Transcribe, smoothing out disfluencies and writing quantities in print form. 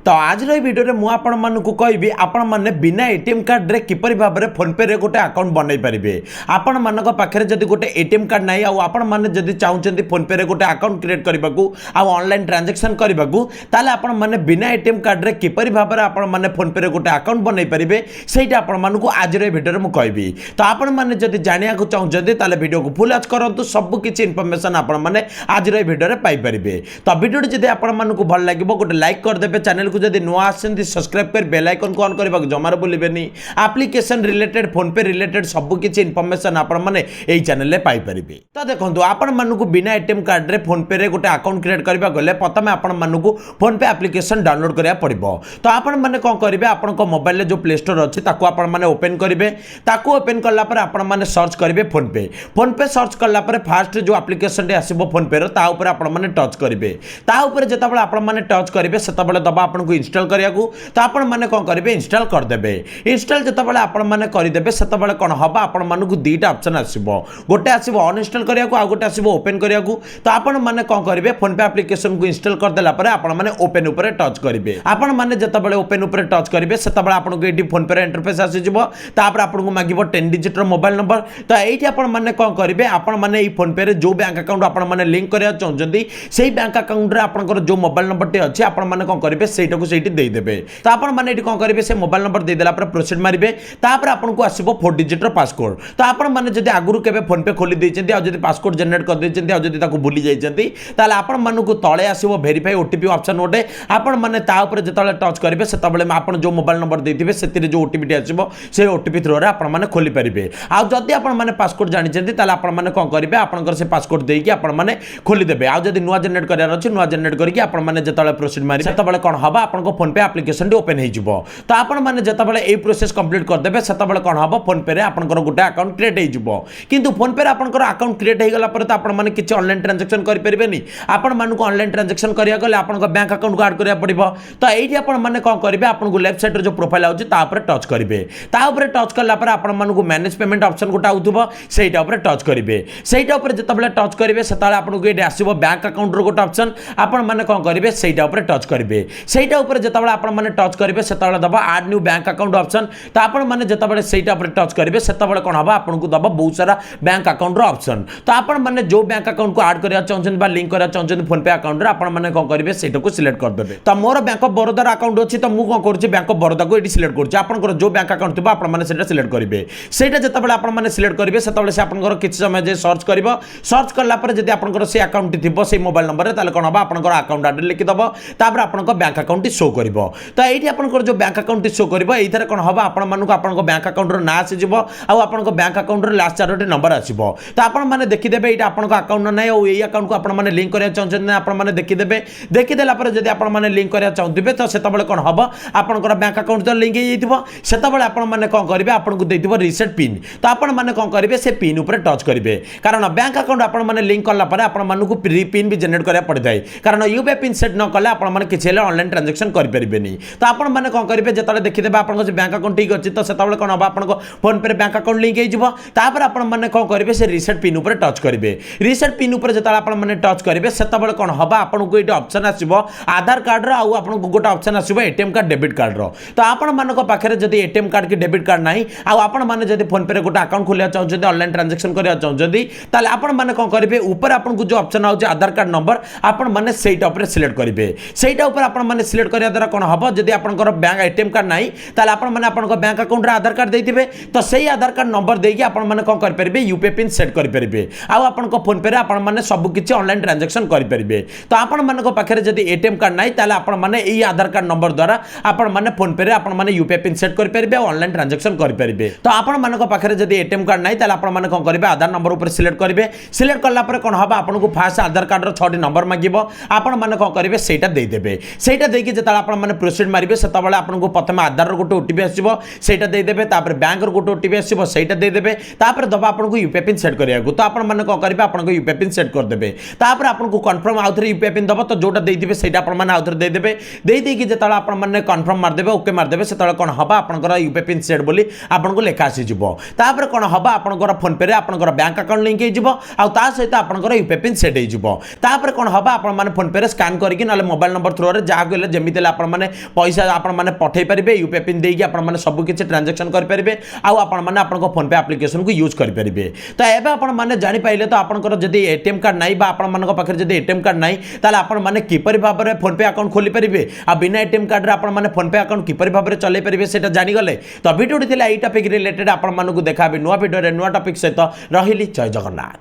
तो आज भिडियो में मुझे कहबी आपण मैंने बिना एटीएम कार्ड रे किपरि भाव में फोन पे रे गोटे अकाउंट बनई पारे। आपण मान पाखे जदि गोटे एटीएम कार्ड ना आपण मैंने जदि चाहते फोन पे रे गोटे अकाउंट क्रिएट करने को ऑनलाइन ट्रांजैक्शन करने को ताले आपण मैंने बिना एटीएम कार्ड रे किपरि भाव में आपण मैंने फोन पे रे गोटे अकाउंट बनई पारे सेटा आपण मानकु आज भिडियो में कहबी। तो आपण मैंने जदि जानिया को चाहते ताले वीडियो को फुल आज करंतु सब किछि इनफॉरमेशन आपण मैंने आज भिडियो में पाई परिबे। तो वीडियो जदि आपण मानकु भल लागिबो गोटे लाइक कर देबे, चैनल को जदि नुआ आछन सब्सक्राइब कर बेल आइकन को ऑन करबा जमार भूलिबेनी। एप्लिकेशन रिलेटेड फोन पे रिलेटेड सब किछि इनफॉरमेशन आपण माने एई चैनल ले पाई परिबे। तो देखंतु आपण मानकु बिना एटीएम कार्ड रे फोन पे रे गोटे अकाउंट क्रिएट करबा गले प्रथमे आपण मानकु फोन पे एप्लिकेशन डाउनलोड करिया पड़िबो। तो आपण माने कोन करिवे आपण को मोबाइल ले जो प्ले स्टोर अछि ताको आपण माने ओपन करिवे। ताको ओपन करला पर आपण माने सर्च करिवे फोन पे सर्च करला पर फास्ट जो एप्लिकेशन रे आसीबो फोन पे रो ता ऊपर आपण माने टच करिवे। ता ऊपर जेताबेले आपण माने टच करिवे सेताबेले दबा आपण को इंस्टॉल करिया को तो आपण माने कोन करिवे इंस्टॉल कर देबे। इंस्टॉल जेताबेले आपण माने करि देबे सेताबेले कोन हबा आपण मानकु दुईटा ऑप्शन आसीबो, गोटे आसीबो अनइंस्टॉल करिया को आ गोटे आसीबो ओपन करिया को। तो आपण माने कोन करिवे फोन पे एप्लिकेशन को इंस्टॉल कर देला पर आपण माने ओपन ऊपर टच करिवे। आपण माने जेताबेले ओपन ऊपर टच करिवे सेताबेले आपण को एडी फोन पे इंटरफेस आसी जिवो। तापर आपण को मागिबो 10 डिजिट रो मोबाइल नंबर। तो एठी आपण माने कोन करिवे आपण माने ई फोन पे रे जो बैंक अकाउंट आपण माने लिंक करिया चाहउजंती सेही बैंक अकाउंट रे आपनकर जो मोबाइल नंबर टे अछि आपण माने कोन करिवे सेटा को सेठी देई देबे। तो आपण माने एठी कोन करिवे से मोबाइल नंबर दे देला पर प्रोसीड मारिबे। तापर आपण को आसीबो 4 डिजिट रो पासकोड। तो आपण माने जदि आगुरु केबे फोन पे खोली दैचंती आ जदि पासकोड जनरेट कर दैचंती आ जदि ताको भूली जाइचंती ताले आपण मानकु तळे आसीबो वेरीफाई ओटीपी ऑप्शन ओटे। आपण माने ता ऊपर जतले टच करिवे सेतबेले आपण जो मोबाइल नंबर देथिबे सेतिरे जो ओटीपी आसीबो से ओटीपी थ्रू रे आपण माने खोली परिबे। आ जदि आपण माने पासकोड जानिचंती ताले आपण माने कोन करिवे आपनकर से पासकोड देकी आपण माने खोली देबे। आ जदि नुवा जनरेट करियार अछि नुवा जनरेट करके आपण माने जतले प्रोसीड मारिबे सेतबेले कोन हबा आपण को फोन पे एप्लिकेशन ओपन हो जिवो। तो आपण माने जतबेले ए प्रोसेस कंप्लीट कर देबे सेतबेले कोन हबो फोन पे रे आपनकर गोटे अकाउंट क्रिएट हो जिवो। किंतु फोन पे रे आपनकर अकाउंट क्रिएट हो गला पर तो आपण माने किछि ऑनलाइन ट्रांजैक्शन करि परिबेनी। आपण मानकु ऑनलाइन ट्रांजैक्शन करिया गले आपनकर बैंक अकाउंट को ऐड करिया पड़िबो। तो एठी आपण माने कोन करिवे आपण को लेफ्ट साइड रे जो प्रोफाइल आउछि ता ऊपर टच करिवे। ता ऊपर टच करला पर आपण मानकु मैनेज पेमेंट ऑप्शन गोटा आउथबो सेटा ऊपर टच करिवे। सेटा ऊपर जतबेले टच करिवे सेताले आपण को एठी आसीबो बैंक अकाउंट रो गोटा ऑप्शन आपण माने कोन करिवे सेटा ऊपर टच करिवे। सेटा ऊपर जतबेले आपण माने टच करिवे सेताले दबा add new bank account option. तो आपण माने जतबेले सेटा ऊपर टच करिवे सेतबेले कोन हबा आपण को दबा बहुत सारा बैंक अकाउंट रो ऑप्शन। तो आपण माने जो बैंक अकाउंट को ऐड करिया चाहछन बा लिंक करिया चाहछन फोन पे अकाउंट रे आपण माने कोन करिवे सेटा को सिलेक्ट कर देबे। तो मोर बैंक ऑफ बरोदा अकाउंट अछि तो मु कोन करछि बैंक ऑफ बरोदा को एडी सिलेक्ट करछि। आपनकर जो बैंक अकाउंट थिबा आपण माने सेटा सिलेक्ट करिवे। सेटा जतबेले आपण माने सिलेक्ट करिवे सेतबेले से आपनकर किछि समय जे सर्च करिवो। सर्च करला पर जदि आपनकर से अकाउंट थिबो से मोबाइल नंबर रे ताले कोन हबा आपनकर अकाउंट एड्रेस लिखि दबो। तापर आपनकर बैंक अकाउंट शो करिवो। तो एठी आपनकर जो बैंक अकाउंट शो करिवो एथरे कोन हबा आपण मानकु आपनकर बैंक अकाउंट रो नाम आसी जिवो आ आपनकर बैंक अकाउंट रो लास्ट चारोटी नंबर आसीबो। तो आपण माने देखि देबे एटा आपनकर अकाउंट नै ओ एई अकाउंट को आपण माने लिंक करिया चाहछन ना आपण माने देखि देबे। देखि देला पर जदि आपण माने लिंक करिया चाहथिबे तो सेतबेले कोन हबो आपनकर बैंक अकाउंट तो लिंक हे जइतिबो। सेतबेले आपण माने कोन करिवे आपण को देतिबो रीसेट पिन। तो आपण माने कोन करिवे से पिन ऊपर टच करिवे कारण बैंक अकाउंट आपण माने लिंक करला पर आपण मानकु प्री पिन भी जनरेट करिया पड़ जाय कारण यूपीआई पिन सेट न कले आपण माने किछि ले ऑनलाइन ट्रांजैक्शन करि परिबेनी। तो आपण माने कोन करिवे जतले देखि देबे आपण को बैंक अकाउंट ठीक अछि तो सेतबेले कोन हबा आपण को फोन पे बैंक अकाउंट लिंक हे जिवो। तापर आपण माने कोन करिवे से रीसेट पिन ऊपर टच करिवे। रीसेट पिन ऊपर जतले आपण माने टच करिवे सेतबेले कोन हबा आपण को एटा ऑप्शन आसीबो आधार कार्ड रो आ आपण को गोटा ऑप्शन आसीबो एटीएम कार्ड डेबिट कार्ड रो। तो आपण मानको पाखरे जदी एटीएम कार्ड की डेबिट कार्ड नाही आ आपण माने जदी फोन पे रे गोटा अकाउंट खोलिया चाहउछथि ऑनलाइन ट्रांजैक्शन करिया चाहउछथि ताले आपण माने कोन करिवे ऊपर आपण को जो ऑप्शन आउछ आधार कार्ड नंबर आपण माने सेटा ऊपर सिलेक्ट करिवे। सेटा ऊपर आपण माने सिलेक्ट करिया द्वारा कोन हबो जदी आपनकर बैंक एटीएम कार्ड नाही ताले आपण माने आपनकर बैंक अकाउंट रे आधार कार्ड देथिबे तो सेही आधार कार्ड नंबर देकी आपण माने कोन कर परिबे यूपीआई पिन सेट कर परिबे आ आपनकर फोन पे रे आपण माने सब किछि ऑनलाइन ट्रांजैक्शन कर परिबे। तो आपण मानको पाखरे जदी एटीएम कार्ड नाही ताले आपण माने एही आधार कार्ड नंबर द्वारा आपण माने फोन पे रे आपण माने यूपीआई पिन सेट कर परिबे ऑनलाइन ट्रांजैक्शन कर परिबे। तो आपण मानको पाखरे जदी एटीएम कार्ड नाही ताले आपण माने कोन करिवे आधार नंबर ऊपर सिलेक्ट करिवे। सिलेक्ट करला पर कोन हबा आपण को फास्ट आधार कार्ड रो 6टी नंबर मागिबो आपण माने कोन करिवे सेटा देई देबे। सेटा देकी जतला आपण माने प्रोसीड मारिबे सेतबेले आपण को प्रथम आधार रो गोटे ओटीपी आसीबो सेटा देई देबे। तापर बैंक रो गोटे ओटीपी आसीबो सेटा देई देबे। तापर दबा आपण को यूपीआई पिन सेट करिया को तो आपण माने कोन करिवे आपण को यूपीआई पिन सेट कर देबे। तापर आपण को कंफर्म आउथरे यूपीआई पिन दबो तो जोटा देइथिबे सेटा आपण माने आउथरे देई देबे। देई देकी जतला आपण माने कंफर्म मार देबे ओके मार देबे सेतला कोन हबा आपनकर यूपीआई पिन सेट बोली आपण को लेखा आसी जिवो। तापर कोन हबा आपनकर फोन पे रे आपनकर बैंक अकाउंट लिंक हे जिवो आ ता सहित आपनकर यूपीआई पिन सेट हे जिवो। तापर कोन हबा आपण माने फोन पे रे स्कैन करके नाले मोबाइल नंबर थ्रू रे जा गेले जमिति आपण माने पैसा आपण माने पठै परिबे यूपीआई पिन देकी आपण माने सब किछि ट्रांजैक्शन कर परिबे आ आपण माने आपण को फोन पे एप्लिकेशन को यूज कर परिबे। तो एबे आपण माने जानि पाइले तो आपनकर जदि एटीएम कार्ड नाही बा आपण मानक पाखरे जदि एटीएम कार्ड नाही ताले आपण माने किपरि भाबरे फोन पे अकाउंट खोली परिबे आ बिना एटीएम कार्ड रे आपण माने फोन पे अकाउंट किपरि भाबरे चलै परिबे सेटा जानि गले। तो वीडियो थिला एई टॉपिक रिलेटेड आपण मानकु देखाबे नुवा वीडियो रे नुवा टॉपिक सहित रहिली जय जगन्नाथ।